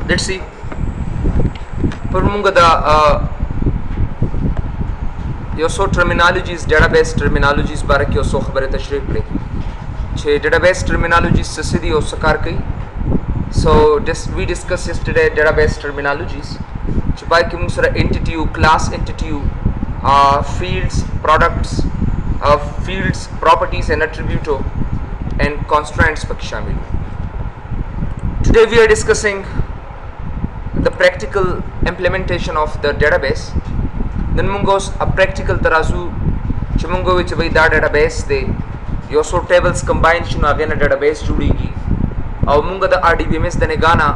Let's see. پر موږ د یو څو ټرمینالوجیز ډیټابیس ټرمینالوجیز باره کې یو څو خبرې تشریح کړې چې ډیټابیس ټرمینالوجیز څه دي او څه کار کوي. So we discussed yesterday database terminologies چې پای کې موږ سره entity class entity fields products fields properties and attribute and constraints پکې شامل. Today we are discussing the practical implementation of the database. نن موږ اوس practical ترازو چې موږ وایو چې دا database دی یو څو tables combine شنو هغه نه database جوړیږي او موږ د RDBMS د نگانا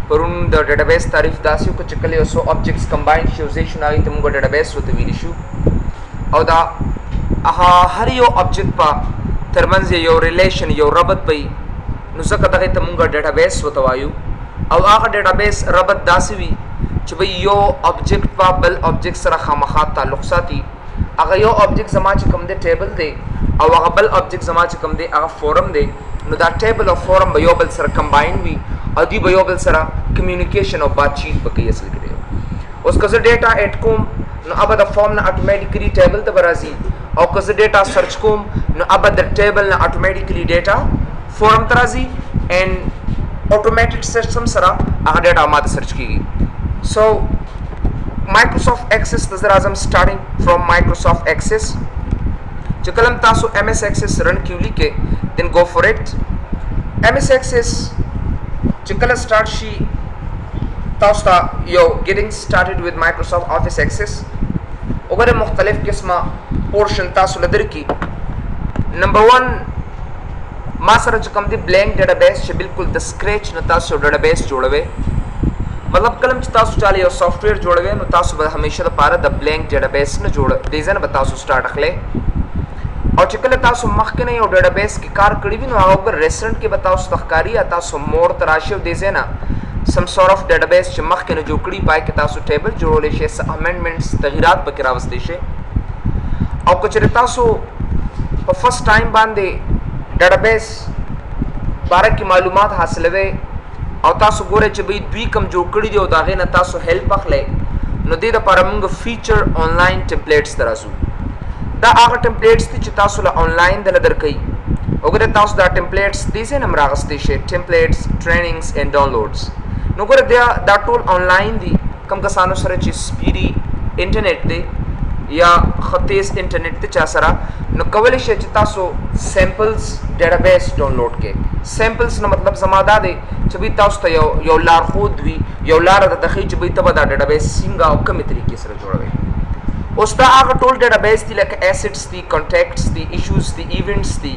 پرون د database تعریف داسې کو چې کله یو څو objects combine شي او ځای شنو هغه ته موږ database وته ویل شو او دا هر یو object په ترمنځ یو relation یو ربط وي نو ځکه دغه ته موږ database وته وایو او هغه database ربط داسې وي چې یو object په بل object سره خامخا تعلق ساتي. هغه یو object زما چې کوم دی table دی او هغه بل object زما چې کوم دی هغه forum دی نو دا table او forum به یو بل سره combine وي او دی به یو بل سره communication او باتچیت وکړي اصل کې. اوس که زه ډیټا اډ کوم نو اب د فارم نه اتوماتیکلی ټیبل ته برازي او که زه ډیټا سرچ کوم نو اب د ټیبل نه اتوماتیکلی ډیټا فورم ته راځي and automated system سره هغه ډیټا ماته سرچ کیږي. So Microsoft Access the Zarazam starting from Microsoft Access Chakalam taso MS Access run kuli ke then go for it. MS Access chakala start she tasta yo getting started with Microsoft Office Access ogare mukhtalif qisma portion taso ladar ki. Number 1 ما سره چې کوم دی blank database چې بالکل د scratch نه تاسو database جوړوي مطلب کلم چې تاسو چاله یو سافټویر جوړوي نو تاسو به همیشه لپاره د blank database نه جوړ دیزن به تاسو سٹارټ اخلي او چې کله تاسو مخکې نه یو database کې کار کړی وي نو هغه پر ریسټورانټ کې به تاسو تخکاری یا تاسو مور تراشیو دیزنه some sort of database چې مخکې نه جوړ کړی پای کې تاسو ټیبل جوړولې شي amendments تغیرات پکې راوستي شي او کچره تاسو په فرست ټایم باندې database باره کې معلومات حاصلوي او تاسو ګورئ چې دوی کم جوړ کړی دی او دا غي نه تاسو هیلپ اخلئ نو دې لپاره موږ فیچر آنلاین ټمپلیټس درازو. دا هغه ټمپلیټس دي چې تاسو له آنلاین د لدر کوي وګوره تاسو دا ټمپلیټس دې نه راغستې شي ټمپلیټس ټریننګز اینڈ ډاونلوډز نو ګوره دا ټول آنلاین دي کم کسانو سره چې سپیډي انټرنیټ دی یا خطیز انټرنیټ ته چا سره نو کولای شي چې تاسو سیمپلز ډیټابیس ډاونلوډ کړئ. سیمپلز نو مطلب زماده دی چې به تاسو ته یو لار خود وي یو لار د دخې چې به تبه دا ډیټابیس څنګه او کومه طریقې سره جوړوي. اوس دا هغه ټول ډیټابیس دي لکه اسیټس دي کانټیکټس دي ایشوز دي ایونټس دي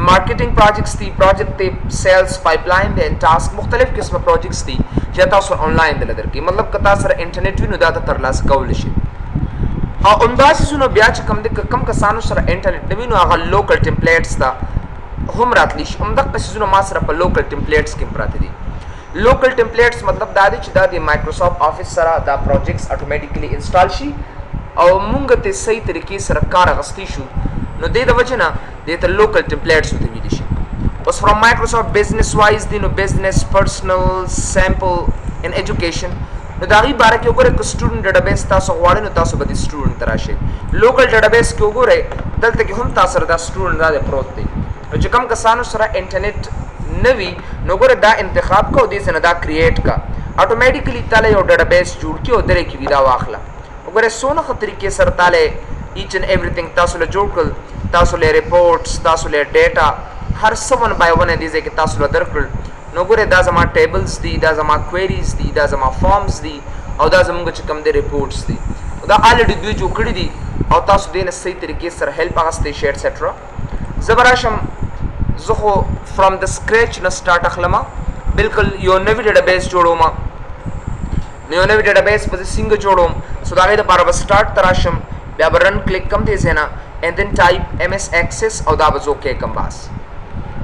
مارکیټینګ پروجیکټس دي پروجیکټ دي سیلز پایپلاین دي ټاسک مختلف قسمه پروجیکټس دي چې تاسو آنلاین دلته کې مطلب کتا سره انټرنیټ وي نو دا ته ترلاسه کول شي او انداسې سونو بیا چې کم کسانو سره انټرنیټ نوي نو هغه لوکل ټمپلیټس دا هم راتلی شي همدغه سونو ما سره په لوکل ټمپلیټس کې پراته دي. لوکل ټمپلیټس مطلب دا دی چې دا د مایکروسافټ افیس سره دا پروجیکټس اتوماتیکلی انسټال شي او مونږ ته صحیح طریقې سره کار اغستی شو نو د دې وجه نه د لوکل ټمپلیټس وته ویل شي. اوس فرام مایکروسافټ بزنس وایز دی نو بزنس پرسنل سیمپل ان ایجوکیشن نو دا غي باره کې وګوره ک سټوډنټ ډیټابیس تاسو غواړئ نو تاسو به د سټوډنټ تراشئ. لوکل ډیټابیس کې وګوره دلته کې هم تاسو سره دا سټوډنټ دا پروت دی نو چې کوم کسانو سره انټرنیټ نوي نو وګوره دا انتخاب کو دې څنګه دا کریټ کا اتوماتیکلی تعالی یو ډیټابیس جوړ کې او درې کې ویدا واخله وګوره سونه خطرې کې سره تعالی ایچ ان ایوریثینګ تاسو له جوړ کړ تاسو له ریپورټس تاسو له ډیټا هر څه ون بای ون دې ځکه تاسو له درکړ نو ګوره دا زما ټیبلز دي دا زما کوئریز دي دا زما فارمز دي او دا زموږ چې کوم دي ریپورټس دي دا الریډي دوی جوړ کړی دي او تاسو دې نه صحیح طریقې سره هیلپ اغستې شي ایټسټرا. زبراشم زه خو فرام د سکریچ نه سٹارټ اخلم بالکل یو نوی ډیټابیس جوړوم نو نوی ډیټابیس په څنګه جوړوم سو دا غي د بار سٹارټ تراشم بیا برن کلیک کم دې زینا and then type MS Access او دا بزو کې کم باس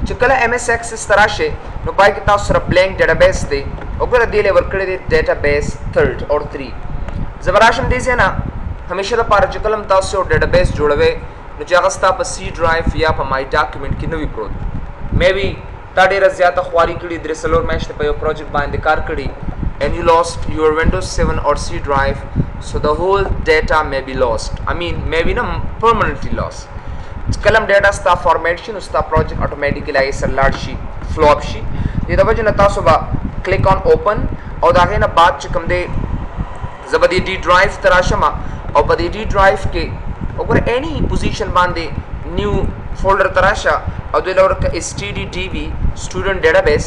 چې کله MS Access تراشه نو پای کې تاسو سره blank database دی وګوره دی لیور کړی دی database third or 3 زبراشم دې زینا همیشه د پاره چې کلم تاسو database جوړوي نو چې هغه ستا په C drive یا په my document کې نوی پروت مې بي تا ډیره زیاته خواري کړې درې څلور میاشتې په یو پروجیکټ باندې کار کړی and you lost your Windows 7 or C drive, so the whole data may be lost. I mean, maybe not permanently lost. کلم ډیټا ستا فارمیټ شي نو ستا پروجیکټ اتوماتیکلی هغې سره لاړ شي فلوپ شي. دې د وجې نه تاسو به کلیک آن اوپن او د هغې نه بعد چې کوم دی زه به دې ډي ډرایو ته راشم او په دې ډي ډرایو کې وګوره اینی پوزیشن باندې نیو فولډر ته راشه او دوی له ورکه ایس ټي ډي ډي بي سټوډنټ ډیټابیس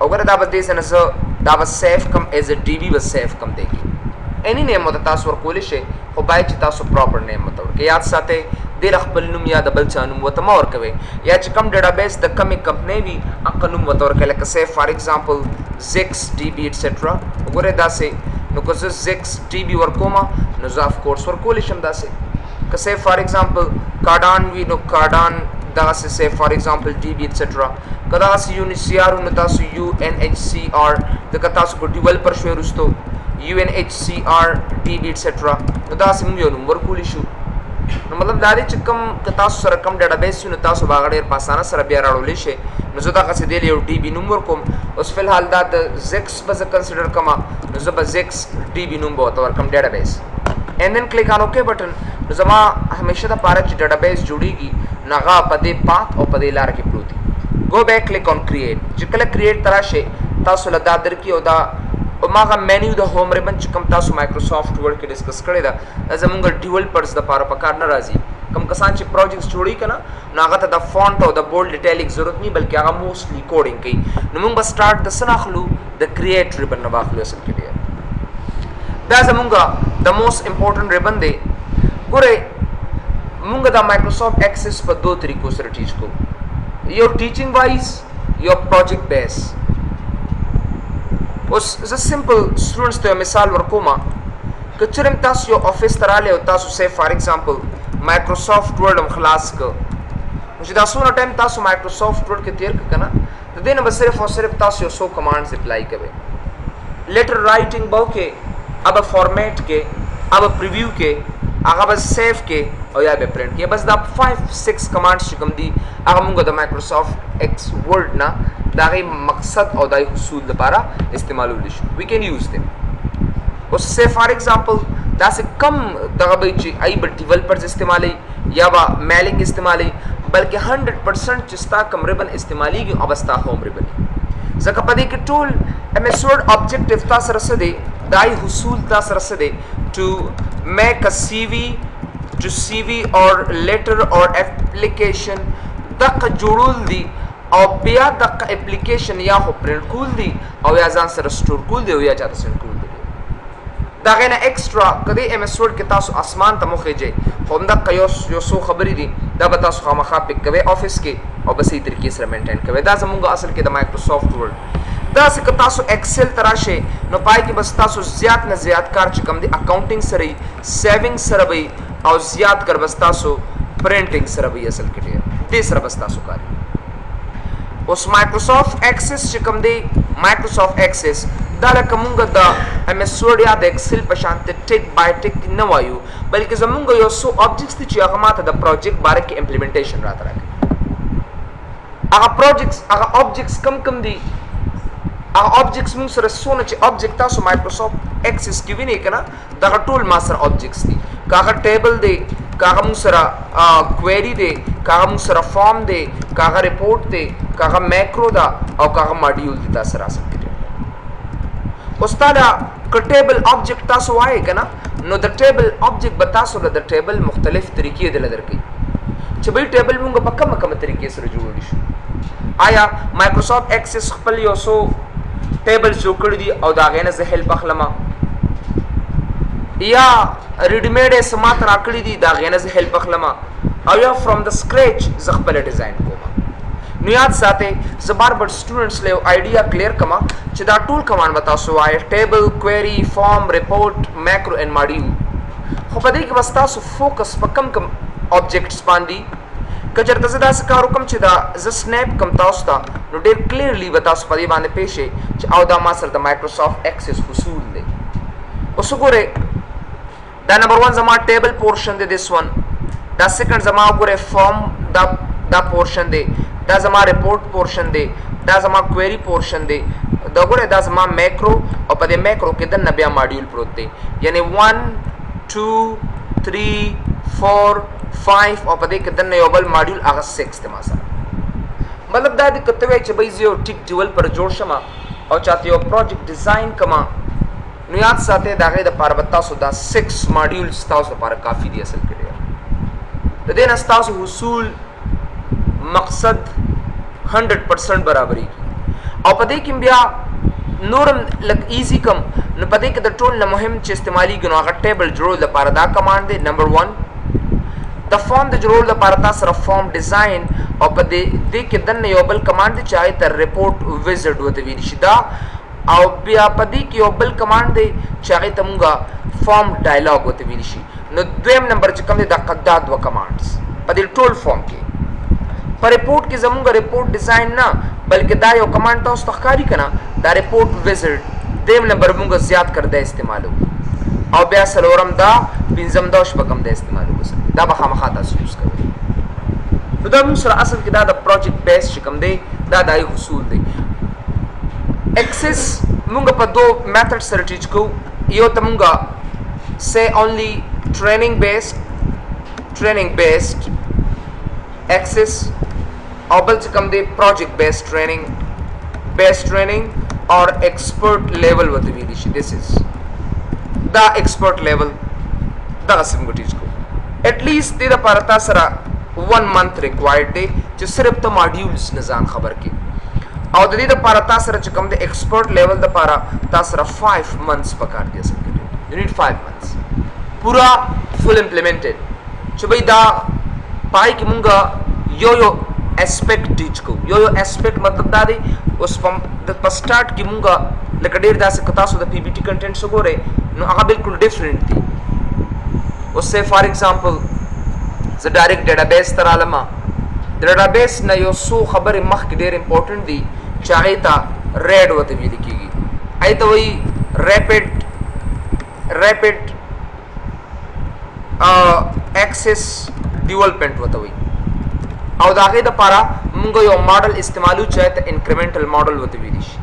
وګوره دا به دې سره نه زه دا به سیف کم ایز ا ډي بي به سیف کم دی کی اینی نیم ورته تاسو ورکولی شئ خو باید چې تاسو پراپر نیم ورته ورکړئ. یاد ساتئ دې له خپل نوم یا د بل چا نوم ورته مه ورکوئ یا چې کوم ډیټابیس د کمې کمپنۍ وي هغه نوم ورته ورکوئ لکه سیف فار ایگزامپل زیکس ډي بي ایټسټرا وګورئ داسې نو که زه زیکس ډي بي ورکوم نو زه اف کورس ورکولی شم داسې که سیف فار ایگزامپل کارډان وي نو کارډان دغسې سیف فار ایگزامپل ډي بي ایټسټرا که دغسې یو ان سی آر نو تاسو یو ان ایچ سی آر ځکه تاسو په ډیولپر شوی وروستو یو ان ایچ سی آر ډي بي ایټسټرا نو داسې موږ یو نوم ورکولی شو. نو مطلب دا دی چې کوم که تاسو سره کم ډیټابیس وي نو تاسو به هغه ډېر په اسانه سره بیا راوړلی شئ. نو زه دغسې دې له یو ډي بي نوم ورکوم. اوس فی الحال دا د زیکس به زه کنسیډر کړم نو زه به زیکس ډي بي نوم به ورته ورکړم ډیټابیس اینڈ دین کلیک آن اوکے بټن. نو زما همیشه دپاره چې ډیټابیس جوړېږي نو هغه په دې پات او په دې لاره کې پروت وي. گو بیک کلیک آن کریټ چې کله کریټ ته راشئ تاسو له دا درکړي او دا هماغه مینیو د هوم ریبن چې کوم تاسو مایکروسافټ ورډ کې ډسکس کړې ده دا زمونږ ډیولپرز دپاره په کار نه راځي. کوم کسان چې پروجیکټس جوړوي که نه نو هغه ته د فونټ او د بولډ ډیټیلک ضرورت نه بلکې هغه موسټلی کوډینګ کوي. نو موږ به سټارټ د څه نه اخلو د کریټ ریبن نه به اخلو. اصل کې ډېر دا زمونږ د موسټ امپورټنټ ریبن دی. ګورئ موږ دا مایکروسافټ ایکسس په دو طریقو سره ټیچ کوو یو ټیچنګ وایز یو پروجیکټ بیس. اوس زه سمپل سټوډنټس ته یو مثال ورکوم که چېرې هم تاسو یو افس ته راغلی او تاسو سیف فار ایگزامپل مایکروسافټ ورډ هم خلاص کړ نو چې دا څومره ټایم تاسو مایکروسافټ ورډ کې تیر کړه که نه د دې نه به صرف او صرف تاسو یو څو کمانډز اپلای کوئ. لیټر رایټنګ به وکړئ هغه به فارمیټ کې هغه به پریویو کې هغه به سیف کې او یا به پرنټ کې. بس دا 5-6 کمانډز چې کوم دي هغه موږ د مایکروسافټ ایکس ورډ نه د هغې مقصد او د حصول لپاره استعمالولی شو. وی کین یوز دیم. اوس سیف فار ایگزامپل داسې کم دغه به چې ای به ډیولپرز استعمالوي یا به میلینګ استعمالوي بلکې 100% چې ستا کوم ریبن استعمالیږي هغه به ستا ہوم ریبن ځکه په دې کې ټول ایم ایس ورډ ابجیکټیو تا سره څه دی دای حصول تا سره څه دی ټو میک ا سی وي ټو سی وي اور لیټر اور اپلیکیشن دغه جوړول دي او بیا دغه اپلیکیشن یا خو پرنټ کول دي او یا ځان سره سټور کول دي او یا چاته سینډ کول دي. دا غیر نه ایکسترا کدی ایم ایس ورډ کې تاسو اسمان ته مخېږئ خو همدغه یو څو خبرې دي دا به تاسو خامخا پک کوئ افس کې او به صحیح طریقې سره مینټین کوئ. دا زموږ اصل کې د مایکروسافټ ورډ داسې که تاسو ایکسل ته راشئ نو پای کې بس تاسو زیات نه زیات کار چې کوم دی اکاونټینګ سره وي سیوینګ سره وي او زیات کر بس تاسو پرنټینګ سره وي اصل کې ډېر دې سره بس تاسو کار. اوس مایکروسافټ ایکسس چې کوم دی مایکروسافټ ایکسس دا لکه مونږ د ایم ایس ورډ یا د ایکسل په شانتې ټیک بای ټیک نه وایو بلکې زمونږ یو څو آبجیکټس دي چې هغه ماته د پروجیکټ باره کې امپلیمنټیشن راته راکوي. هغه پروجیکټس هغه آبجیکټس کم دي هغه آبجیکټس مونږ سره څونه چې آبجیکټ تاسو مایکروسافټ ایکسس کې وینئ که نه دغه ټول ما سره آبجیکټس دي که هغه ټیبل دی که هغه مونږ سره کویري دی که هغه مونږ سره فارم دی که هغه ریپورټ دی که هغه میکرو ده او که هغه ماډیول دی تاسو سره اصل کې. اوس تا دا که ټیبل آبجیکټ تاسو وایئ که نه نو د ټیبل آبجیکټ به تاسو له د ټیبل مختلف طریقې دله درکوي چې بل ټیبل مونږ په کومه طریقې سره جوړولی شو. آیا مایکروسافټ ایکسس خپل یو څو ټیبلز جوړ کړي دي او د هغې نه زه هیلپ اخلم یا ریډیمیډ یې څه ماته راکړي دي د هغې نه زه هیلپ اخلم او یا فرام د سکریچ زه خپله ډیزاین کوم. نو یاد ساتئ زه بار بار سټوډنټس له یو آیډیا کلیر کړم چې دا ټول کمانډ به تاسو وایئ ټیبل کویري فارم ریپورټ میکرو اینډ ماډیول خو په دې کې بس تاسو فوکس په کم آبجیکټس باندې که چېرته زه داسې کار وکړم چې دا زه سنیپ کړم تاسو ته نو ډېر کلیرلی به تاسو په دې باندې پوه شئ چې او دا ما سره د مایکروسافټ ایکسس حصول دی. اوس وګورئ دا نمبر 1 زما ټیبل پورشن دی دس ون دا سیکنډ زما وګورئ فارم دا پورشن دی دا زما ریپورټ پورشن دی دا زما کويري پورشن دی دا ګوره دا زما میکرو او په دې میکرو کې د نبیا ماډیول پروت دی یعنی 1 2 3 4 5 او په دې کې د یو بل ماډیول هغه 6 ته ما سره مطلب دا د کته وی چې به یو ټیک ډیول پر جوړ شمه او چاته یو پروجیکټ ډیزاین کما نو یاد ساته دا غي د پاربتا سو دا 6 ماډیولز تاسو لپاره کافی دی اصل کې د دې نه تاسو حصول مقصد 100% برابرۍ او په دې کې بیا نورم لک ایزی کم نو په دې کې د ټول نه مهم چې استعمالي غنو هغه ټیبل جوړول لپاره دا کمانډ دی نمبر 1 د فارم د جوړول لپاره تاسو سره فارم ډیزاین او په دې کې د یو بل کمانډ دی چې تر ریپورت ویزټ وته ویل شي دا او بیا په دې کې یو بل کمانډ دی چې هغه تمغه فارم ډایلاګ وته ویل شي نو دویم نمبر چې کوم دی د قداد و کمانډز په دې ټول فارم کې پر ریپورت کې زموږ ریپورت ډیزاین نه بلکې دا یو کمانډ تاسو تخکاری کنا دا ریپورت ویزټ دیم نمبر موږ زیات کړ د استعمالو او بیا سلورم دا پنځم دا شپږم د استعمالو دا به خامخا تاسو یوز کوئ نو دا موږ سره اصل کې دا د پروجیکټ بیس چې کوم دی دا دای حصول دی ایکسس موږ په دو میتھډ سره ټیچ کوو یو ته موږ say only training based access or bal se kam de project based training or expert level what we dish this is the expert level da sim go teach ko at least the parata sara 1 month required day je sirf to modules nizam khabar ki aw de the parata sara je kam de expert level da para ta sara 5 months pakar diya sim you need 5 months pura full implemented چې بھئی دا پای کې مونږه یو اسپیکټ ټیچ کو یو اسپیکټ مطلب دا دی اوس په سٹارټ کې مونږه لکه ډیر داسې کتا سو د پی بی ټی کنټینټ وګوره نو هغه بالکل ډیفرنٹ دی اوس سے فار ایگزامپل ز ډایرکټ ډیټابیس تر علما ډیټابیس نه یو سو خبره مخ کې ډیر امپورټنٹ دی چې هغه ته ریډ وته ویل کیږي ایته وی ریپډ access development वता हुई او داغه د پاره مونږ یو ماډل استعمالو چاته انکریمنټل ماډل وته ویل شي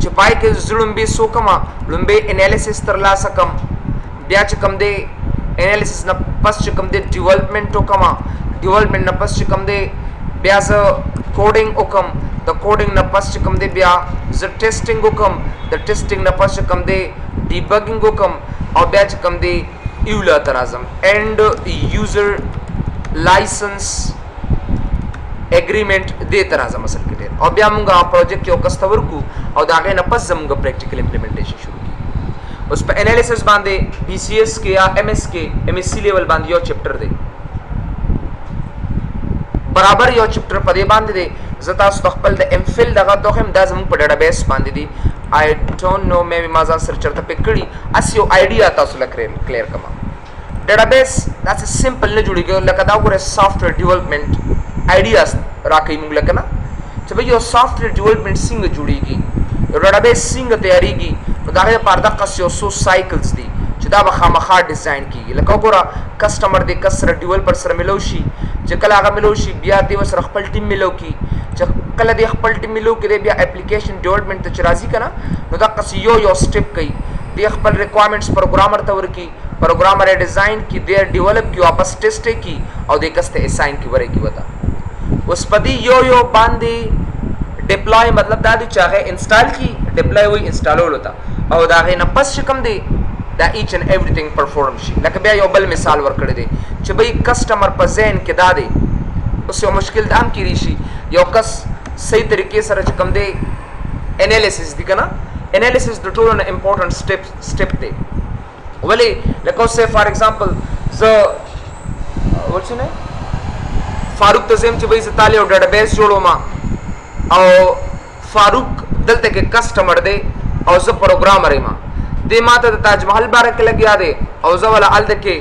چې پای کې زړم به سو کما لومبه انالیسس تر لا سکم بیا چې کم دی انالیسس نه پس چې کم دی ډیولپمنٹ وکما ډیولپمنٹ نه پس چې کم دی بیا ز کوډینګ وکم د کوډینګ نه پس چې کم دی بیا ز ټیسټینګ وکم د ټیسټینګ نه پس چې کم دی ډیبګینګ وکم او بیا چې کم دی ایولا ترازم اینڈ یوزر لائسنس اگریمنٹ دے ترازم اصل کې ډیر او بیا موږ پروجیکټ یو کستور کو او داغه نه پس زموږ پریکټیکل امپلیمنټیشن شروع کی اوس په انالیسس باندې بی سی ایس کې یا ایم ایس کې ایم ایس سی لیول باندې یو چپټر دی برابر یو چپټر په دې باندې دی زتا خپل د ام فل دغه دوهم د زموږ په ډیټابیس باندې دی I don't know maybe مازال سر چرته پکړی اس یو آیډیا تاسو لکه کلیر کما ډیټابیس داسې سمپل نه جوړیږي لکه دا وګوره سافټویر ډیولپمنٹ آیډیاز راکې موږ لکه نه چې به یو سافټویر ډیولپمنٹ څنګه جوړیږي یو ډیټابیس څنګه تیاریږي نو دا غي پرده قص یو سو سایکلز دي چې دا به خامخا ډیزاین کیږي لکه وګوره کسٹمر دې کسر ډیولپر سره ملو شي چې کله هغه ملو شي بیا دې وسره خپل ټیم ملو کی چې کله دې خپل ټیم ملو کې بیا اپلیکیشن ډیولپمنٹ ته راځي کنه نو دا قص یو سټپ کوي دې خپل ریکوایرمنټس پروګرامر ته ورکی پروګرامر ډیزاین کی دې ډیولپ کی واپس ټیسټ کی او دې کسته اساین کی ورکی وتا اوس پدی یو باندې ډیپلوای مطلب دا دی چې هغه انسټال کی ډیپلوای وي انسټالول وتا او دا غي نه پس کوم دی دا ایچ اینڈ ایوریثینګ پرفارم شي لکه بیا یو بل مثال ورکړی دی چې بھئی کسٹمر په ذهن کې دا دی اوس یو مشکل دام کیږي شي یو کس صحیح طریقې سره چې کوم دی انالیسس دی کنه انالیسس د ټولو نه امپورټنٹ سټپ دی ولی لکه سے فار ایگزامپل ز what's your name فاروق تزیم چې بھئی زتاله یو ډیټابیس جوړوم او فاروق دلته کې کسٹمر دی او زه پروګرامر یم دې ماته د تاج محل باره کې لګیا دی او زه ولا ال دکې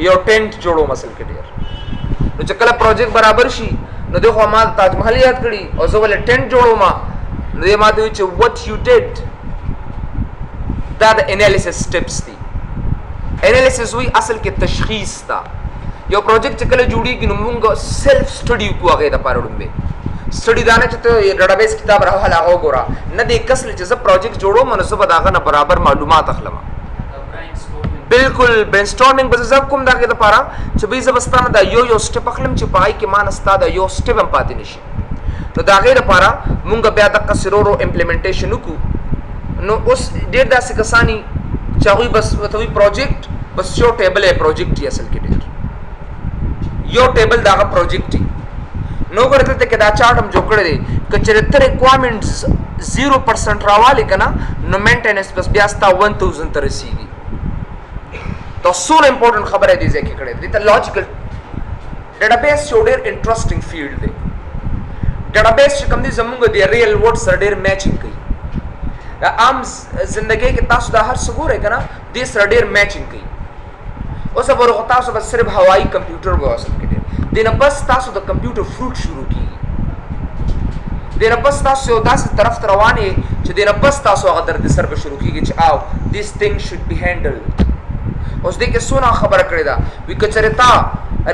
یو ټینټ جوړوم اصل کې ډیر نو چې کله پروجیکټ برابر شي نو دغه ما تاج محل یاد کړی او زه ولا ټینټ جوړوم نو دې ماته چې what you did دا د انالیسس سټپس دي انالیسس وی اصل کې تشخیص تا یو پروجیکټ چې کله جوړیږي نو موږ سیلف سټډي کوو هغه د پاره وړاندې स्टडी दाने چې ته ډیټابیس کتاب راواله هغه وګوره نه د کسل چې زه پروجیکټ جوړوم نو زه به داغه نه برابر معلومات اخلم بالکل برینسټورمینګ به زه کوم دغه لپاره چې به زه بستانه دا یو سټپ اخلم چې پای کې مان استاد یو سټپ هم پاتې نشي نو دا غیر لپاره مونږ بیا د قصرورو امپلیمنټیشن وکړو نو اوس ډیر داسې کسانی چې هغه بس وتوی پروجیکټ بس یو ټیبل یې پروجیکټ یې اصل کې ډیر یو ټیبل دا پروجیکټ دی نو ګورته ته کې دا چارت هم جوړ کړی دی کچره تر ریکوایرمنټس 0% راواله کنه نو مینټیننس بس بیا ستا 1000 تر رسیږي دا سو امپورټنٹ خبره دی ځکه کړی دی ته لاجیکل ډیټابیس یو ډیر انټرېسټینګ فیلډ دی ډیټابیس چې کوم دی زمونږ د ریل ورډ سره ډیر میچینګ کوي دا عام زندګۍ کې تاسو دا هر څه ګورئ کنه د سره ډیر میچینګ کوي اوس ورغه تاسو بس صرف هوایی کمپیوټر به واسط کړئ دینه بس تاسو د کمپیوټر فروټ شروع کیږي دینه بس تاسو یو داسې طرف ته روان یې چې دینه بس تاسو هغه در د سر به شروع کیږي چې او دیس تھنګ شود بی هینډلډ اوس دې کې سونه خبره کړې ده وی کچره تا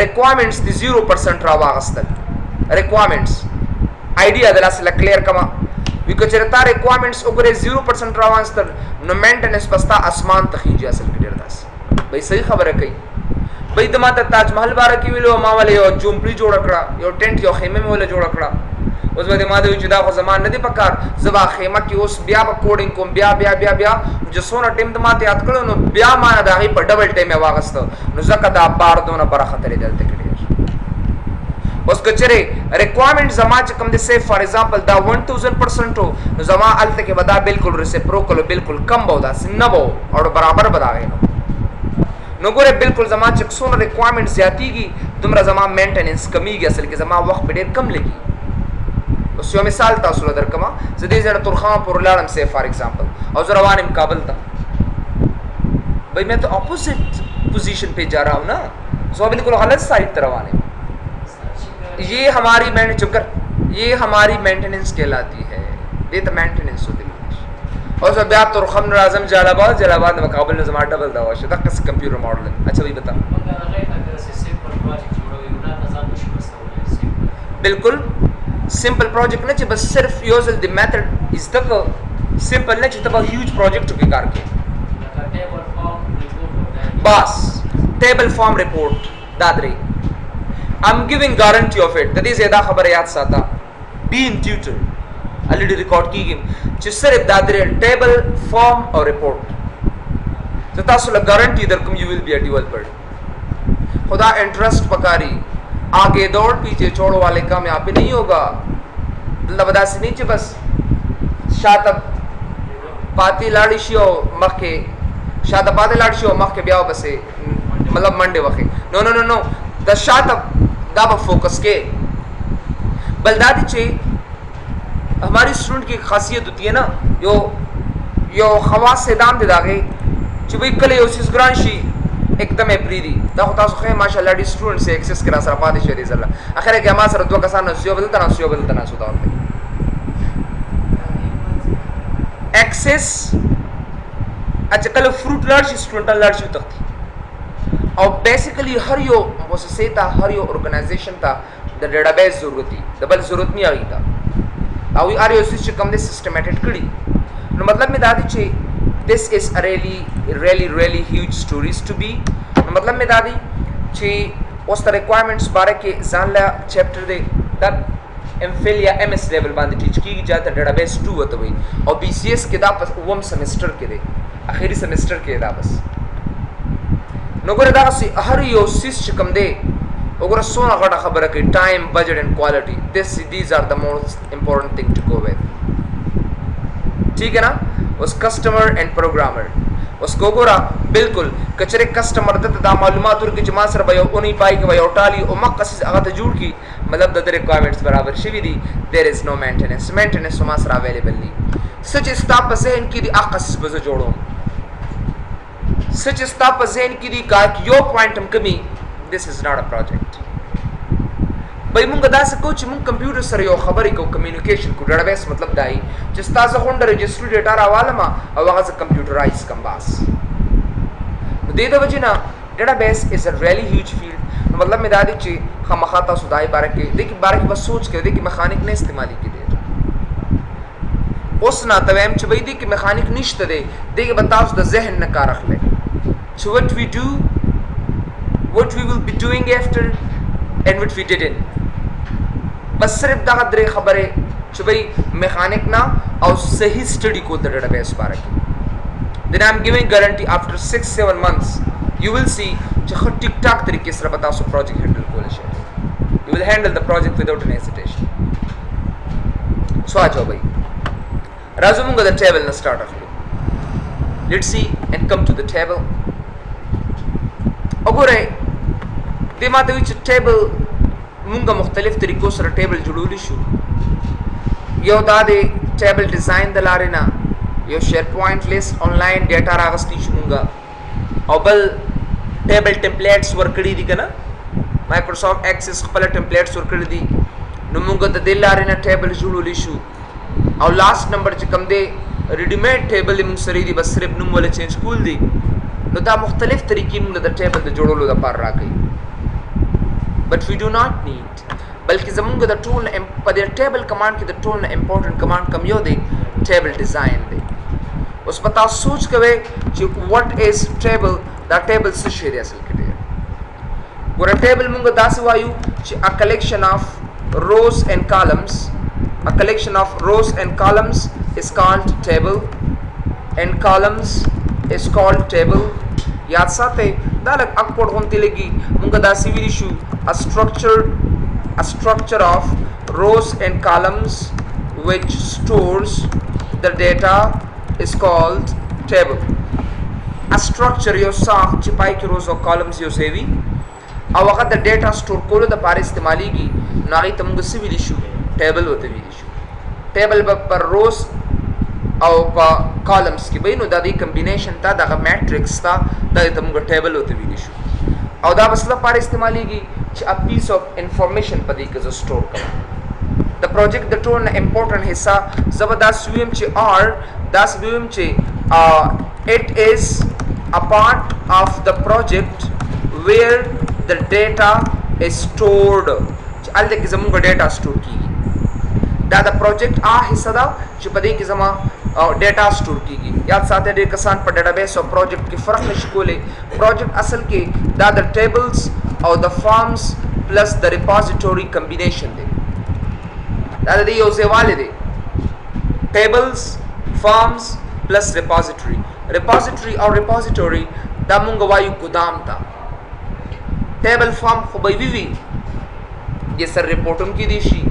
ریکوایرمنټس دی 0% را واغستل ریکوایرمنټس آیډیا د لاس له کلیر کما وی کچره تا ریکوایرمنټس وګوره 0% را واغستل نو مینټیننس پستا اسمان تخیږي اصل کې ډیر داس به صحیح خبره کوي به د ماته تاج محل بار کې ویلو ما ولې یو جومپلی جوړ کړه یو ټینټ یو خیمه مې ولې جوړ کړه اوس به ما د چې دا خو زمان نه دی پکار زبا خیمه کې اوس بیا به کوډینګ کوم بیا چې سونه ټیم د ماته یاد کړو نو بیا ما دا غي په ډبل ټیم واغسته نو زکه دا بار دونه پر خطرې دلته کړی اوس کچره ریکوایرمنټ زما چې کوم د سیف فار ایگزامپل دا 1000% نو زما الته کې ودا بالکل ریسپروکل بالکل کم بو دا سن بو او برابر بداوي نو ګوره بالکل زما چې څونه ریکوایرمنټ زیاتیږي دومره زما مینټیننس کمیږي اصل کې زما وخت ډیر کم لګي اوس یو مثال تاسو له درکما زه دې زړه ترخان پر لاړم سیف فار ایگزامپل او زه روانم کابل ته بھائی میں تو اپوزٹ پوزیشن پہ جا رہا ہوں نا سو بالکل غلط سائڈ پر روان ہے یہ ہماری یہ ہماری مینٹیننس کہلاتی ہے یہ تو مینٹیننس ہوتی ہے اور سب بیا تو رخم اعظم جلال آباد مقابل نظم ڈبل دا واش دا کس کمپیوٹر ماڈل اچھا بھائی بتا بالکل سمپل پروجیکٹ نه چې بس صرف یوزل دی میتھڈ از تک سمپل نه چې تبا هیوج پروجیکټ کې کار کوي بس ټیبل فارم ریپورٹ دا درې I'm giving guarantee of it د دې زیاده خبره یاد ساته بی انټیوټر already ریکارډ کیږي چې صرف دا درې ټیبل فارم او ریپورٹ زه تاسو له ګارانټي درکوم یو ویل بی ا ڈیولپر خدا انٹرسٹ پکاری आगे दौड़ पीछे छोड़ो वाले कामयाबी नहीं होगा लबदा से नीचे बस शातब पाती लाड़िशियो मक्के शातब पाती लाड़िशियो मक्के ब्याह बसे मतलब मंडे वखे नो द शातब दाबा फोकस के बलदादी चे हमारी स्टूडेंट की खासियत होती है ना यो खवास से दाम दे दागे چې وی کله یو سیس ګرانشي एकदम اپریدي دا خو تاسو خې ماشاءالله ډي سټوډنټ سه ایکسس کرا سره پاتې شې دي زله اخره کې ما سره دوه کسان نو یو بل تناسو دا ورته ایکسس اچھا کله فروټ لار شي سټوډنټ لار شي تختی او بیسیکلی هر یو مؤسسه ته هر یو ارګنایزیشن ته د ډیټابیس ضرورت دي د بل ضرورت نه اړیدا او هر یو چې کوم دي سیستماتیک کړي نو مطلب می دا دي چې this is a really huge stories to be मतलब में दादी چې اوس د ریکوایرمنټس باره کې ځان له چپټر دی دا MPhil یا MS لیول باندې ټیچ کیږي چې د ډیټابیس 2 وته وي او BCS کې دا په اوم سیمستر کې دی اخیری سیمستر کې دا بس نو ګره دا هر یو سیس چې کوم دی وګوره سونه غټه خبره کوي ټایم بجټ اینڈ کوالټي these are the most important thing to go with ٹھیک ہے نا اس کسٹمر اینڈ پروگرامر اس کو ګورا بالکل کچره کسٹمر د معلومات ورکړي چې ما سره به یو اونې پای کې یو ټالی او مقصد هغه ته جوړ کی مطلب د ریکوایرمنټس برابر شوی دي there is no maintenance ما سره اویلیبل دي سچ استا په ذهن کې دي اقص به جوړوم سچ استا په ذهن کې دي کا یو پوینټ هم کمی this is not a project بای مونږ دا څه کو چې مونږ کمپیوټر سره یو خبرې کو کمیونیکیشن کو ډیټابیس مطلب دای چې تاسو غونډه رجسټر ډیټا راواله ما او هغه کمپیوټرایز کم باس د دې د وجې نه ډیټابیس از ا ریلی هیوج فیلډ मतलब में दादी ची खमखा तासु दाई बारे के देखी बारे के बस सोच के देखी मैकेनिक ने इस्तेमाली की दे उस ना तवेम च बई देखी मैकेनिक निश्त दे देखी बताओ द ज़हन न कार रख ले so what we do, what we will be doing after and what we didn't बस सिर्फ दा दरे खबरे च बई मैकेनिक ना और सही स्टडी को द डेटाबेस बारे के then I'm giving guarantee after 6-7 months you will see च ठीक ठाक तरीके से बताओ सो प्रोजेक्ट हैंडल कोले शे you will handle the project without an hesitation so आ जाओ भाई राजुमुंगा द टेबल न start of let's see and come to the table अगोरे दिमाग विच टेबल मुंगा मुख्तलिफ तरीकों से टेबल जुड़ूली शू यो दादे टेबल डिजाइन दलारे ना यो SharePoint list online data रागस्ती शुंगा और बल टेबल टेम्पलेट्स वर्कड़ी दी कना माइक्रोसॉफ्ट एक्सेस खपला टेम्पलेट्स वर्कड़ी दी नुमुंगा द दिलारे ना टेबल जुड़ूली शू और लास्ट नंबर च कम दे रेडीमेड टेबल मुंग सरी दी बस सिर्फ नुम वाले चेंज कूल दी नो दा मुख्तलिफ तरीके मुंग द टेबल द जोड़ो लो द पार राखी but we do not need बल्कि जमुंगा द टूल पर द टेबल कमांड की द टूल ना इंपॉर्टेंट कमांड कम यो दे टेबल डिजाइन दे उस पता सोच कवे कि what is table the table से शेयर असल के दे गोरा टेबल मुंगा दास वायु कि a collection of rows and columns a collection of rows and columns is called table and columns is called table याद साथे दालक अकपोर्ट होती लगी मुंगा दासी विलिशु a structure of rows and columns which stores the data is called table a structure यो साफ चिपाई के rows और columns यो सेवी और वक़्त the data store कोलो द पार इस्तेमाली की नागी तमुंगा सी विलिशु table होते विलिशु table पर rows और columns की भाई नो दादी combination था दागा matrix था दादी तमुंगा table होते विलिशु और दा बसला पार इस्तेमाली की a piece of information पदी के जो store कर the project the tool ना important हिस्सा ज़बरदस्त वियम चे और दास वियम चे it is a part of the project where the data is stored चाल दे कि ज़मुंगा data store की दा the project हिस्सा दा जो पदी कि ज़मा डेटा स्टोर की गई याद साथ है कसान पर डेटाबेस और प्रोजेक्ट के फ़र्क निश्कोले प्रोजेक्ट असल के द टेबल्स और द फॉर्म्स प्लस द रिपोजिटरी कम्बिनेशन दे दादा दी योजे वाले दे टेबल्स फॉर्म्स प्लस रिपोजिटरी और रिपोजिटरी दा मुंगा वायु गोदाम था टेबल फॉर्म खुबई विवी ये सर रिपोर्टम की दिशी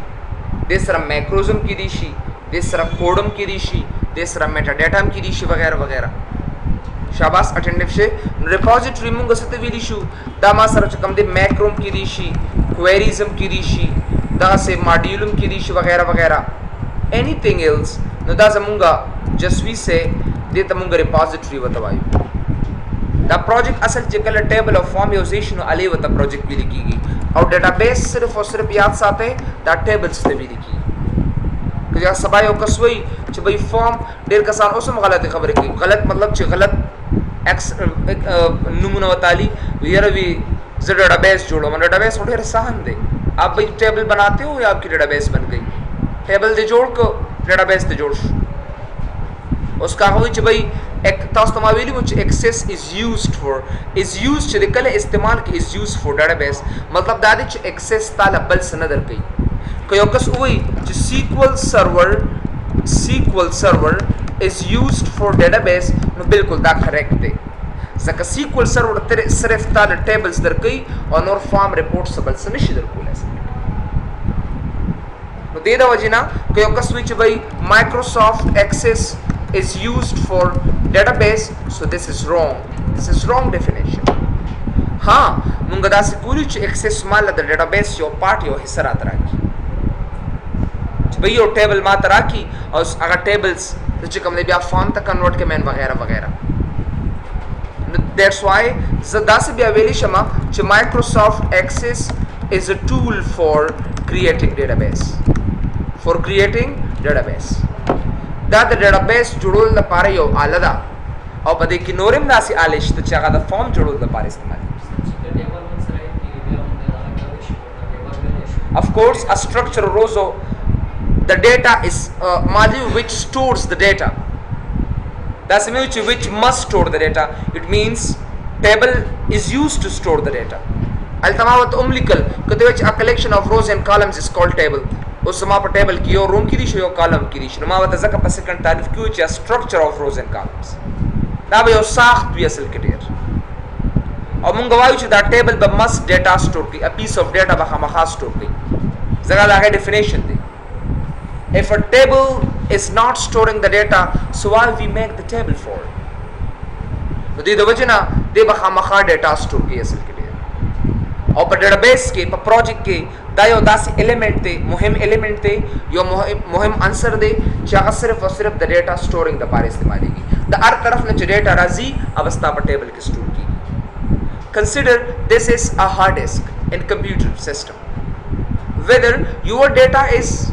दे सर मैक्रोजम की दिशी दे सर कोडम की दिशी दे सर मेटाडाटा की दिशी वगैरह वगैरह शाबाश अटेंडिव से रिपोजिटरी मुंगा सते विदिशु दामा सर चकम दे मैक्रोम की दिशी क्वेरीजम की दिशी दा से मॉड्यूलम की दिशी वगैरह वगैरह एनीथिंग एल्स नो दा जमुंगा जसवी से दे तमुंगा रिपोजिटरी वतवायु दा प्रोजेक्ट असल जकल टेबल ऑफ फॉर्मेशन अले वत प्रोजेक्ट भी लिखी और डेटाबेस सिर्फ और सिर्फ याद साथे दा टेबल्स ते भी लिखी या सबायो कसवई च भाई फॉर्म डेर कसान उसम गलत खबर की गलत मतलब च गलत एक्स नमूना बताली यार भी डेटाबेस जोड़ो मन डेटाबेस उठे सहन दे आप भाई टेबल बनाते हो या आपकी डेटाबेस बन गई टेबल दे जोड़ को डेटाबेस दे जोड़ उसका हो च भाई एक तमावीली मुझ एक्सेस इज यूज्ड च कल इस्तेमाल की इज यूज्ड फॉर डेटाबेस मतलब दादी च एक्सेस ताला बल सनदर गई कयोकस उई च SQL server is used for database no बिल्कुल दा करेक्ट दे सका SQL server तेरे सिर्फ ताले टेबल्स दर कई और नोर फॉर्म रिपोर्ट सबल सनिश दर कोले नो दे दा वजिना कयोकस उई च भाई Microsoft Access is used for database so this is wrong definition हाँ मुंगा दा से पूरी च एक्सेस माल द डेटाबेस यो पार्ट यो हिस्सा रात राखी भाई यो टेबल मात राखी और अगर टेबल्स तो चिकम ने भी आप फॉर्म तक कन्वर्ट के मैन वगैरह वगैरह दैट्स व्हाई ज़दा से भी अवेली शमा च Microsoft Access is a tool for creating database दा द डेटाबेस जुड़ोल द पारे यो आलदा और बदे की नोरिम दासी आलिश तो चागा द फॉर्म जुड़ोल द पारे इस्तेमाल Of course, a structure also, the data is module which stores the data. That's which must store the data. It means table is used to store the data. Al-tamawat umlikal, which a collection of rows and columns is called table. Usma pa table ki yo room ki dish yo column ki dish. Numawat zaka pa second tarif ki which a structure of rows and columns. Na ba yo sakht bi asal kitir. Aw munga wayu that table ba must data store ki, a piece of data ba khama store ki. Zaka la definition di. If a table is not storing the data, so why we make the table for? तो दी दो वजह ना दे बखामखा data store की असल के लिए और पर डेटाबेस के पर प्रोजेक्ट के दायो दासी एलिमेंट थे मुहिम एलिमेंट थे यो मुहिम आंसर दे चाह सिर्फ और सिर्फ द डेटा स्टोरिंग द पार इस्तेमाल की द हर तरफ ने जो डेटा राजी अवस्था पर टेबल के स्टोर की. Consider this is a hard disk in computer system. Whether your data is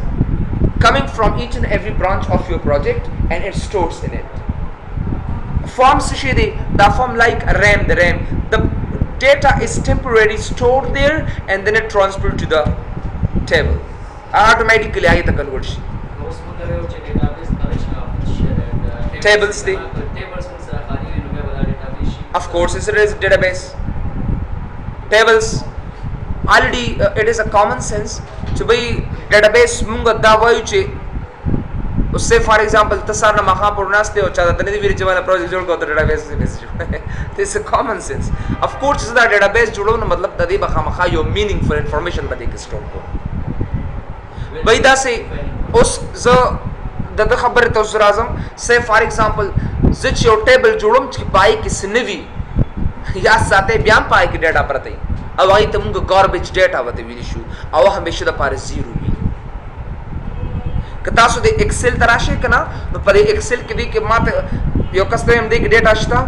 coming from each and every branch of your project and it stores in it. Form shede the form like RAM, the data is temporarily stored there and then it transferred to the table. Automatically I the conversion. Tables the of course it is database. Tables already it is a common sense to be database munga dawayu che usse for example tasar na maha purnaste ho chada tane vir jawala project jod ko database se message this is a common sense. Of course is the database judo na matlab tadi bakha makha yo meaningful information bade ke store ko baida se us zo da khabar to zurazam say for example zich yo table judum ki pai ki snevi ya sate byam pai ki data pratai अब आई तुमको garbage data वते विनिशु अब हमेशा द पारे zero भी कता सो दे excel तराशे कना तो परे excel के दी के मात यो कस्ते हम दे के data शिता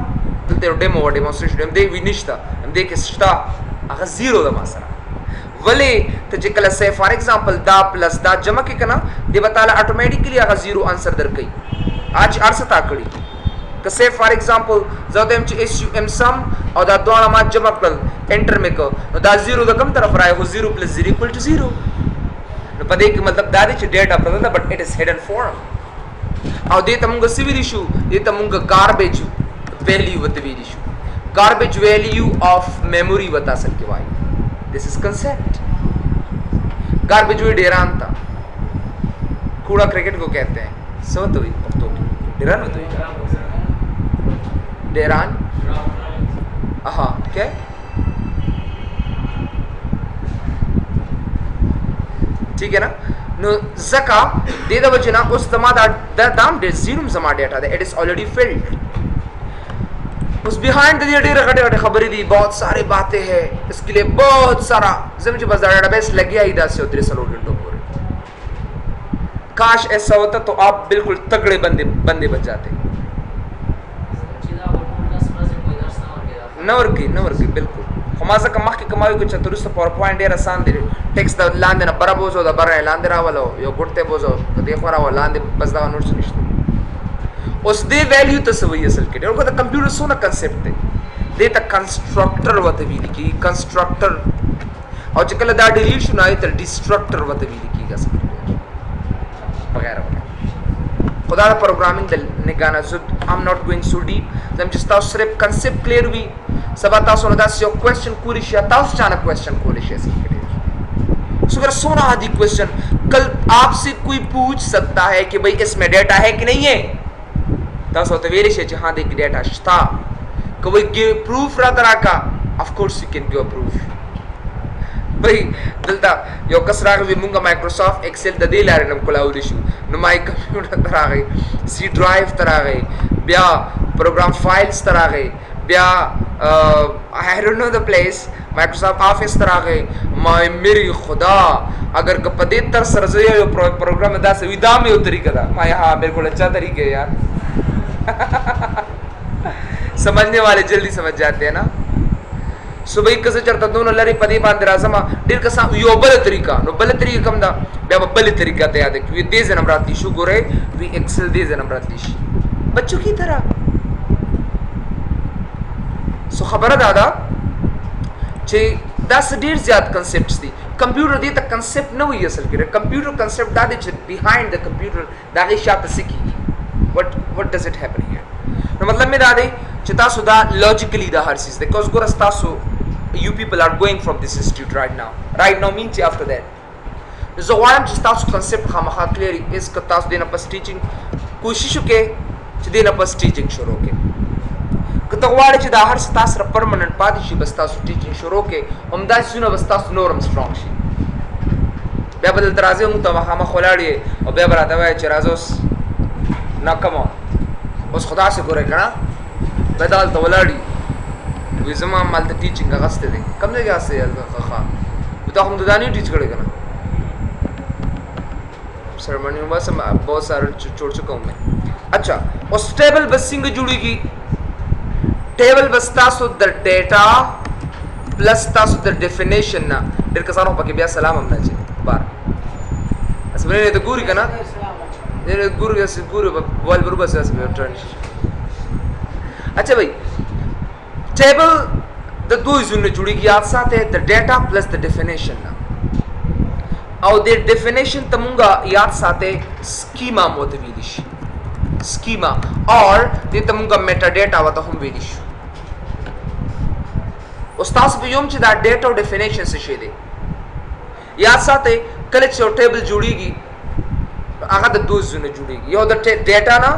तो तेरे demonstration हम दे विनिशता हम दे के शिता अगर zero द मासरा वले तो जिकला से for example दा plus दा जमा के कना दे बताला automatically अगर zero answer दर कई आज अर्सता कड़ी say for example zadem ch sum sum और दा दोनों मात जमा कर एंटर में को तो दा जीरो दा कम तरफ रहा है वो 0 + 0 = 0 तो पदे के मतलब दादी च डेटा प्रदता but it is hidden form और दे तमुंग सिविल इशू दे तमुंग गार्बेज वैल्यू वतवी issue garbage value of memory बता सके भाई दिस इज कांसेप्ट गार्बेज वे डेरांता कूड़ा क्रिकेट को कहते हैं सो तो डेरान होता है डेरान aha okay ठीक है ना नो zaka दे द वजना उस तमादा द दाम दे जीरो जमा डेटा दे इट इज ऑलरेडी फिल्ड उस बिहाइंड द डेटा गटे खबर दी बहुत सारी बातें हैं इसके लिए बहुत सारा जब बस डेटाबेस लग गया इधर से उधर सलो घंटों पूरे काश ऐसा होता तो आप बिल्कुल तगड़े बंदे बच जाते नवर की बिल्कुल हमारा कमाक के कमाई को चतुरस्त PowerPoint era sandire text da lande na barabozo da barra lande ravalo yo gurte bozo देखो रहा lande बस da नोट्स निश्चित उस दे वैल्यू तो सही असल के और को कंप्यूटर सोना कांसेप्ट है दे त कंस्ट्रक्टर वते भी की कंस्ट्रक्टर और जकल दा डिलीशन आई त डिस्ट्रक्टर वते भी की का सकते वगैरह खुदा दा प्रोग्रामिंग द निगाना जुद I am not going so deep जब जिस्ता सिर्फ कांसेप्ट क्लियर हुई सब आता सोना दा यो क्वेश्चन कुलिश या तास चाना क्वेश्चन कुलिश है इसके सो अगर सोना आदि क्वेश्चन कल आपसे कोई पूछ सकता है कि भाई इसमें डेटा है कि नहीं है तास होते वेरे से जहां देख डेटा स्था कोई गिव प्रूफ रहा का of course you can give proof भाई दलता यो कसरा भी मुंगा माइक्रोसॉफ्ट एक्सेल द दे लारे नम क्लाउड इशू न माय कंप्यूटर तरा गई सी ड्राइव तरा गई ब्या प्रोग्राम फाइल्स तरा गई ब्या I don't know the place Microsoft office तरा गई माय मेरी खुदा अगर कपदे तर सरजया यो प्रोग्राम दा से विदा में उतरी कदा माय हां मेरे को अच्छा तरीके यार समझने वाले जल्दी समझ जाते हैं ना सुबह कसे चरता दोनों लरी पदी बांध राजमा दिल का सा यो बल तरीका नो बल तरीका कम दा बे बल तरीका ते याद है दे जन्म राती शु गोरे वी एक्सेल दे जन्म राती बच्चों की तरह सो खबर दादा जे 10 डेढ़ ज्यादा कांसेप्ट्स थी कंप्यूटर दे त कंसेप्ट न हुई असल के कंप्यूटर कंसेप्ट दा दे बिहाइंड द कंप्यूटर दा के शात सिकी what does it happen here no मतलब में दा दे چې تاسو دا logically دا هر چیز because ګور تاسو you people are going from this institute right now means after that زه غواړم چې تاسو کنسپټ خامخا کلیئر اس که تاسو دینه پس ټیچینګ کوشش وکړئ چې دینه پس ټیچینګ شروع کړئ که ته غواړې چې دا هر څه تاسو سره پرمننټ پاتې شي بس تاسو ټیچینګ شروع کړئ همداسې څونه بس تاسو نور هم سټرانګ شي بیا به دلته راځئ موږ ته مخامخ ولاړ یې او بیا به راته وایې چې راځه اوس نه کمه اوس خو داسې ګورئ که نه بیا دا هلته ولاړ یي وایي زما هم هلته ټیچینګ اخیستی دی کوم ځای کې اخیستی دی ښه تا خو د دانې ټیچ کړی که نه سرمنی में बस बहुत सारे छोड़ चुका हूँ मैं अच्छा उस टेबल बस सिंग जुड़ेगी टेबल बस तासो the data plus Taso the definition ना डेर कसानो पके बिया सलाम हमना चाहिए बार असमने ने तो गुरी का ना ये गुरु के गुरु बॉल बरु बस असमने टर्न अच्छा भाई टेबल द दो इजुने जुड़ेगी याद साथ है the data plus the definition ना او د ډیفینیشن تمونګه یاد ساته سکیما موته ویل شي سکیما اور د تمونګه میټا ډیټا وته هم ویل شي استاد په یوم چې دا ډیټا او ډیفینیشن څه شي دی یاد ساته کله چې ټیبل جوړیږي هغه د دوه زونه جوړیږي یو د ډیټا نه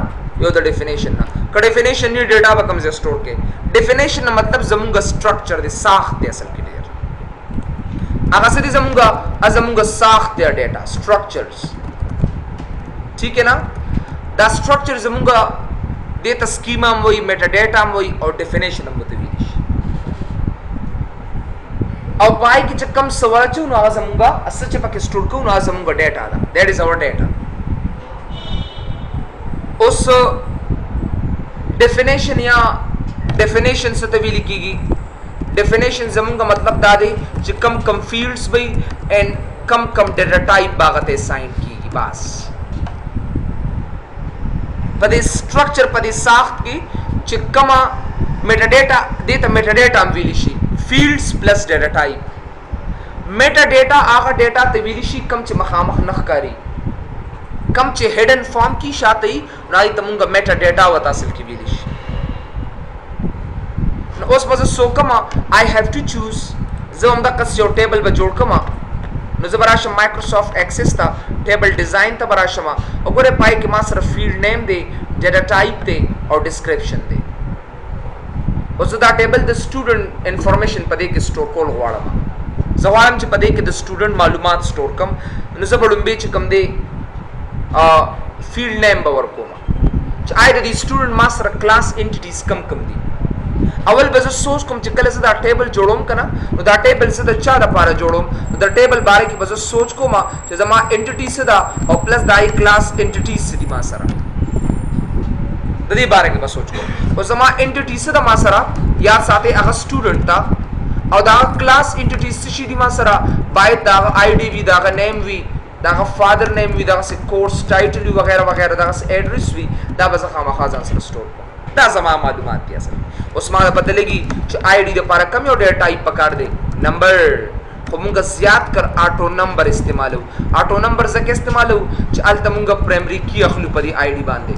یو د ډیفینیشن نه کله ډیفینیشن نه ډیټا به کوم ځای سٹور کې ډیفینیشن مطلب زمونګه سټرکچر دی ساخت دی اصل کې هغه څه دي زمونږ ساخت دی ډیټا سټرکچرز ٹھیک ہے نا دا سټرکچر زمونږ ډیټا سکیما هم وایي میټا ډیټا هم وایي او ډیفینیشن هم ورته ویلی شي او پای کې چې کوم څه ورچو نو هغه زمونږ اصل چې پکې سټور کوو نو هغه زمونږ ډیټا ده دیټ از اور ډیټا اوس ډیفینیشن یا ډیفینیشن څه ته ویل کېږي डेफिनेशन जमूंगा मतलब दादे जो कम फील्ड्स भी एंड कम डेटा टाइप बागते साइन की बास पदे स्ट्रक्चर पदे साख्त की जो कमा मेटाडेटा देता मेटाडेटा हम विलिशी fields plus data type metadata आगा डेटा ते विलिशी कम चे मखामख नखकारी कम चे हिडन फॉर्म की शाती नाई तमूंगा मेटाडेटा वतासिल की विलिशी اوس بس سو کما I have to choose زه هم دا کس یو ټیبل به جوړ کما نو زه براشم مایکروسافټ ایکسس ته ټیبل ډیزاین ته براشم او ګوره پای کې ما سره فیلډ نیم دی ډیټا ټایپ دی او ډسکرپشن دی اوس دا ټیبل د سټوډنټ انفارمیشن پدې کې سٹور کول غواړم زه غواړم چې پدې کې د سټوډنټ معلومات سٹور کم نو زه به لومبې چې کم دی فیلډ نیم به ورکوم چې آی د سټوډنټ ما سره کلاس انټیټیز کم دي اول به زه سوچ کوم چې کله زه دا ټیبل جوړوم کنه نو دا ټیبل زه د چا لپاره جوړوم دا ټیبل باره کې به زه سوچ کوم چې زما انټیټی څه ده او پلس دای کلاس انټیټیز څه دي ما سره د دې باره کې به سوچ کوم او زما انټیټی څه ده ما سره یا ساتي هغه سټوډنټ تا او دا کلاس انټیټیز څه دي ما سره باید دا آی ډی وی دا نیم وی دا فادر نیم وی دا کورس ټایټل وغیرہ وغیرہ دا ایڈریس وی دا به زه خامخا ځان سره سٹور کوم دا زما معلومات دي اصل اوس ما بدلېږي چې آی ډی لپاره کوم یو ډیټا ټایپ پکار دی نمبر خو مونږ زیات کر آټو نمبر استعمالو آټو نمبر ځکه استعمالو چې الته مونږ پرایمري کی اخلو په دې آی ډی باندې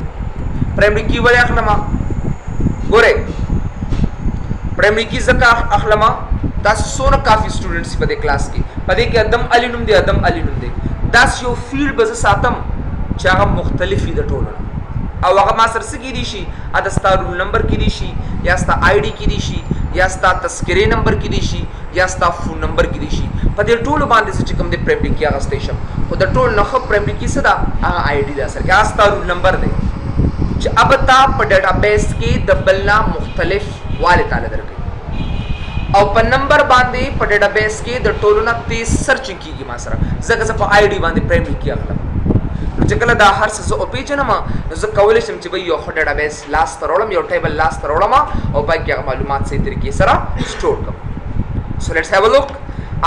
پرایمري کی ولې اخلم ګوره پرایمري کی ځکه اخلم تاسو سونه کافي سټوډنټس په دې کلاس کې په دې کې ادم علی نوم دی داس یو فیلډ به ساتم چې هغه مختلف دي د ټولو او هغه ما سره څه کې دي شي اته ستا رول نمبر کې دي شي یا ستا آی ډی کې دي شي یا ستا تذکرې نمبر کې دي شي یا ستا فون نمبر کې دي شي په دې ټولو باندې چې کوم دې پرایمري کی هغه سټیشن خو د ټول نه خو پرایمري کی څه ده هغه آی ډی ده سره یا ستا رول نمبر دی چې اب تا په ډیټابیس کې د بلنا مختلف والے تعالی درکې او په نمبر باندې په ډیټابیس کې د ټولو نه تیز سرچ کیږي ما سره ځکه چې په آی ډی باندې پرایمري کی اخلم چې کله دا هر څه او پیژنم نو زه کولی شم چې یو ډیټابیس لاس ته راوړم یو ټیبل لاس ته راوړم او پای کې معلومات صحیح طریقې سره سٹور کړم سو لیټس هاف ا لوک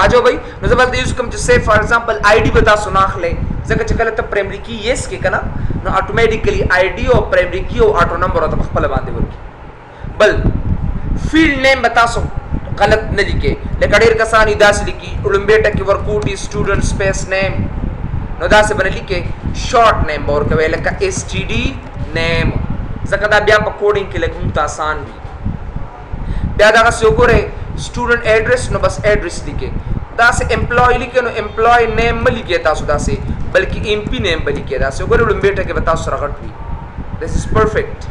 آجو بھائی نو زه بلته یوز کوم چې سه فار ایگزامپل آی ډی به تاسو نه اخلئ ځکه چې کله ته پرایمري کی یس کې کنه نو اتوماتیکلی آی ډی او پرایمري کی او آټو نمبر او خپل باندې ورکی بل فیلډ نیم به تاسو غلط نه لیکي لکه ډېر کسان یې داسې لیکي اولمبې ټکي ورکوټي سټوډنټ سپیس نیم نو داسې به نه لیکي شارټ نیم به ورکوي لکه STD نیم ځکه دا بیا په کوډینګ کې لږ موږ ته آسان وي بیا دغسې وګورئ سټوډنټ ایډرس نو بس ایډرس لیکي داسې امپلای لیکي نو امپلای نیم مه لیکئ تاسو داسې بلکې MP نیم به لیکئ داسې وګورئ اولمبې ټکي به تاسو سره غټ وي this is perfect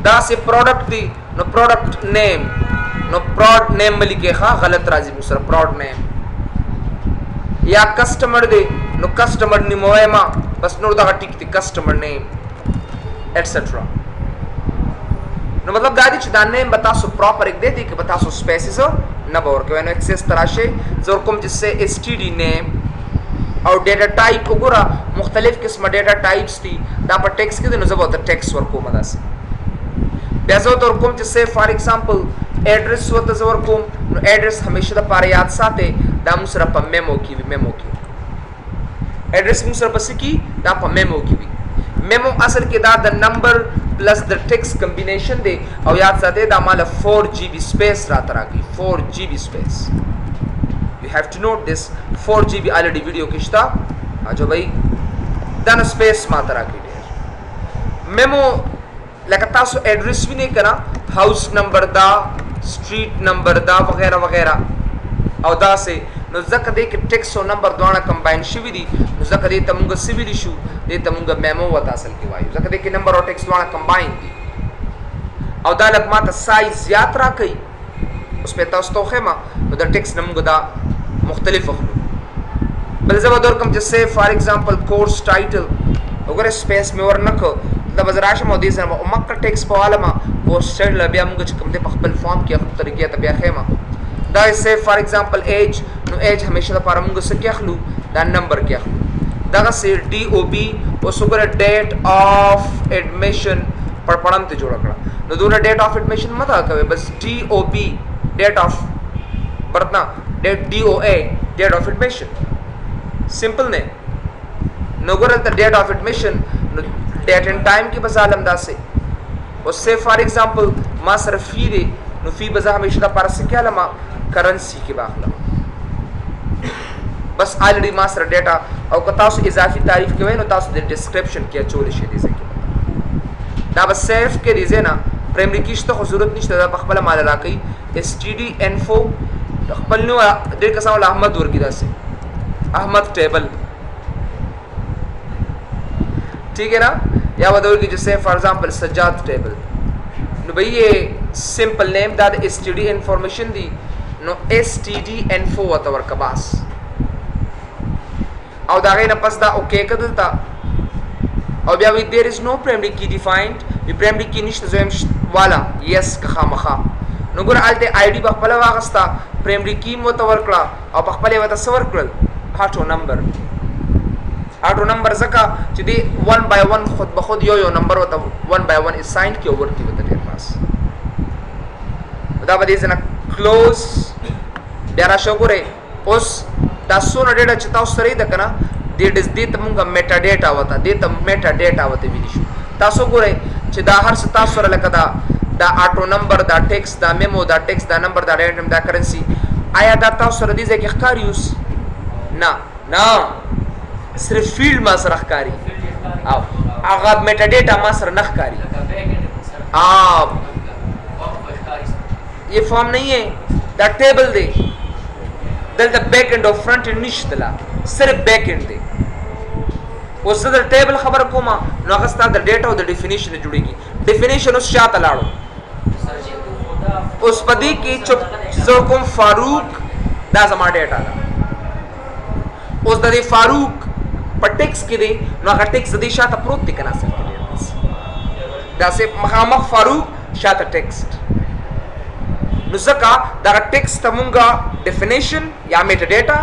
داسې پروډکټ دی نو پروډکټ نیم نو پروډ نیم مه لیکئ ښه غلط راځي موږ سره پروډ نیم یا کسٹمر دی نو کسٹمر نیم وایما بس نور دغه ټیک دی کسٹمر نیم ایٹسټرا نو مطلب دا دی چې دا نیم به تاسو پراپر یک دی دی که به تاسو سپیسز نه به ورکوئ نو اکسس ته راشئ زه ورکوم چې سه STD نیم او ډیټا ټایپ وګوره مختلف قسمه ډیټا ټایپس دي دا په ټیکس کې دی نو زه به ورته ټیکس ورکوم داسې بیا زه ورته ورکوم چې سه فار ایگزامپل ایډرس ورته زه ورکوم نو ایډرس همیشه دپاره یاد ساتئ دا موږ سره په میمو کې وي میمو کې ایډرس موږ سره په څه کې دا په میمو کې وي میمو اصل کې دا د نمبر پلس د ټیکس کمبینیشن دی او یاد ساتئ دا ماله 4 GB سپیس راته راکوي 4 GB سپیس you have to note this 4 GB already video کې شته اچھا بھائی دا نو سپیس ماته راکوي ډېر میمو لکه تاسو ایډرس وینئ که نه هاوس نمبر دا سټریټ نمبر دا وغیره وغیره او داسې نو ځکه دې کې ټیکس او نمبر دواړه کمباین شوي دي نو ځکه دې ته مونږ څه ویلی شو دې ته مونږ میمو ورته اصل کې وایو ځکه دې کې نمبر او ټیکس دواړه کمباین دي او دا لږ ماته سایز زیات راکوي اوس به تاسو ته وښیم نو د ټیکس نه مونږ دا مختلف اخلو بل زه به درکړم چې سه فار ایگزامپل کورس ټایټل وګوره سپیس مې ورنه کړ دا به زه راشم او دې سره به مکه ټیکس په والمه کورس ټایټل بیا مونږ چې کوم دی په خپل فارم کې خپل طریقې ته بیا ښیم دا سه فار ایگزامپل ایج نو ایج همیشه لپاره مونږ څه کې اخلو دا نمبر کې اخلو دغسې DOB اوس وګوره ډیټ آف ایډمیشن پړپړم ته جوړه کړه نو دونه ډیټ آف ایډمیشن مه دغه کوئ بس DOB ډیټ آف برتنا DOA ډیټ آف ایډمیشن سمپل نه نو ګوره ته ډیټ آف ایډمیشن نو ډیټ اینڈ ټایم کې به ظالم داسې اوس سه فار ایگزامپل ما سره فی دی نو فی به زه همیشه لپاره څه کې اخلم کرنسي کې به اخلم بس آلریډي ما سره ډیټا او که تاسو اضافي تعریف کوئ نو تاسو د ډسکرپشن کې اچولی شئ دې ځای کې دا به سیف کې دې ځای نه پرایمري کې شته خو ضرورت نشته دا په خپله ماله راکوي STD info خپل نو ډېر کسان ول احمد ورکي داسې احمد ټیبل ٹھیک ہے نا یا به ورکي چې سیف فار ایگزامپل سجاد ټیبل نو بھئی یہ سمپل نیم دا د STD انفارمیشن دی نو STD info ورته ورکه بس او دا غي نه پس دا اوکې کدلتا او بیا وی دیر از نو پرایمری کی ډیفاینډ وی پرایمری کی نشته زم والا یس که خامخا نو ګور الته ID په خپل واغستا پرایمری کی مو ته ورکړه او په خپل وته سور کړل هاټو نمبر زکه چې دی 1 by 1 خود به خود یو نمبر وته 1 by 1 اساین کی اوور کی وته ډیر پاس دا به دې نه کلوز بیا را شو ګوره اوس تاسو نه ډیټا چې تاسو سره ده کنه دې ته مونږه میټا ډیټا وته دې ته میټا ډیټا وته ویل شو تاسو ګورئ چې دا هر څه تاسو سره لکه دا آټو نمبر دا ټیکس دا میمو دا ټیکس دا نمبر دا ډیټم دا کرنسی آیا دا تاسو سره دې ځکه ښکاری اوس نه صرف فیلډ ما سره ښکاری او هغه میټا ډیټا ما سره نه ښکاری یہ فارم نہیں ہے دا ٹیبل دے دلتا بیک اینڈ اور فرنٹ اینڈ نشتلا صرف بیک اینڈ دے اس دا ٹیبل خبر کوما نو اغسطا دا ڈیٹا و دا ڈیفینیشن جوڑی گی ڈیفینیشن اس شاعت لاڑو اس پدی کی چپ زرکم فاروق دا زمان ڈیٹا دا اس دا دی فاروق پر ٹیکس کی دی نو اگر ٹیکس دی شاعت پروت دی کنا سکتے دی دا سے مخامخ فاروق شاعت ٹیکسٹ نو ځکه دغه ټیکس ته مونږه ډیفینیشن یا میټا ډیټا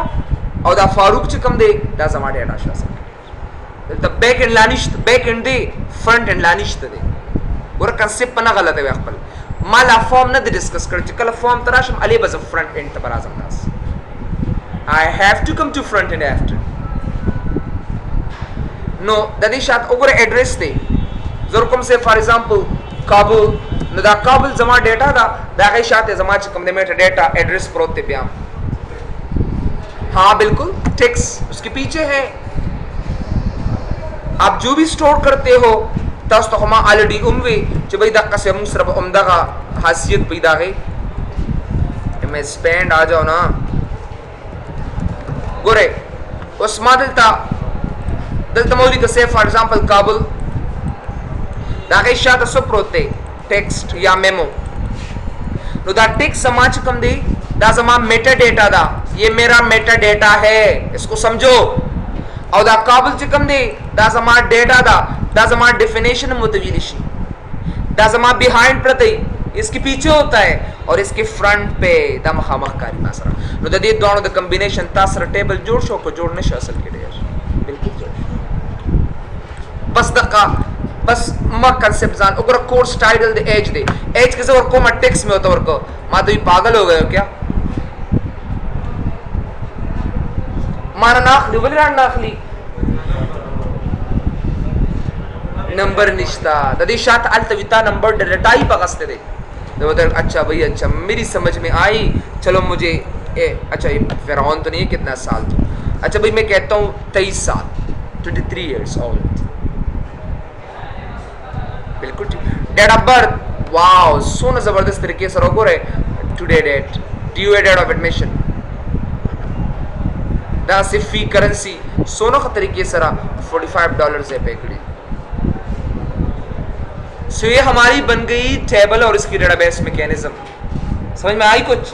او دا فاروق چې کوم دی دا زما ډیټا شو دلته بیک اینډ لا نشته بیک اینډ دی فرنٹ اینډ لا نشته دی ګوره کنسپټ په نه غلطه وي خپل ما لا فارم نه دی ډسکس کړی چې کله فارم ته راشم علي به زه فرنٹ اینډ ته به راځم داسې I have to come to front end after نو د دې شاته وګوره ایډرس دی زه کوم سه فار ایگزامپل کابل नो दा काबल जमा डेटा दा गई शाते जमा चकम दे मेटा डेटा एड्रेस प्रोते पे हाँ बिल्कुल टेक्स्ट उसके पीछे है। आप जो भी स्टोर करते हो तस तो हम ऑलरेडी उम्वे जो भाई दक्का से मुसरब उम्दा का हासियत पैदा है। मैं स्पेंड आ जाओ ना गोरे उस मादलता दलता मौली का से फॉर एग्जांपल काबुल दागे शात सुप्रोते टेक्स्ट या मेमो नो दा टेक्स्ट समाज कम दे दा जमा मेटा डेटा दा ये मेरा मेटा डेटा है इसको समझो और दा काबुल चिकम दे दा जमा डेटा दा जमा डेफिनेशन मुतविलिशी दा जमा बिहाइंड प्रति इसके पीछे होता है और इसके फ्रंट पे दा मखामखकारी मासरा नो दा दे दोनों द कॉम्बिनेशन तासर टेबल जोड़ शो को जोड़ने से असल के डेर बिल्कुल जोड़ बस दका बस मा कांसेप्ट जान ओकर कोर्स टाइटल दे एज के से और को मा टेक्स्ट में होता और को मा तो ये पागल हो गए हो क्या माना नाखली बोले रान नाखली नंबर निश्ता ददी शात अल्तविता नंबर डटाई पकसते दे तो अच्छा भाई अच्छा मेरी समझ में आई चलो मुझे अच्छा ये फिरौन तो नहीं है कितना साल तो अच्छा भाई मैं कहता हूँ 23 साल 23 years old बिल्कुल डेट ऑफ बर्थ वाओ सोना जबरदस्त तरीके से रोको रहे today date due date of admission दा सिफी करेंसी सोना का तरीके से $45 है पैकड़ी सो ये हमारी बन गई टेबल और इसकी डेटाबेस मैकेनिज्म समझ में आई कुछ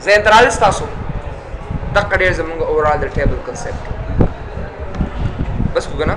ज़ेंतरालिस तासो तक कडेर जमूंगा ओवरऑल द टेबल कांसेप्ट बस होगा ना।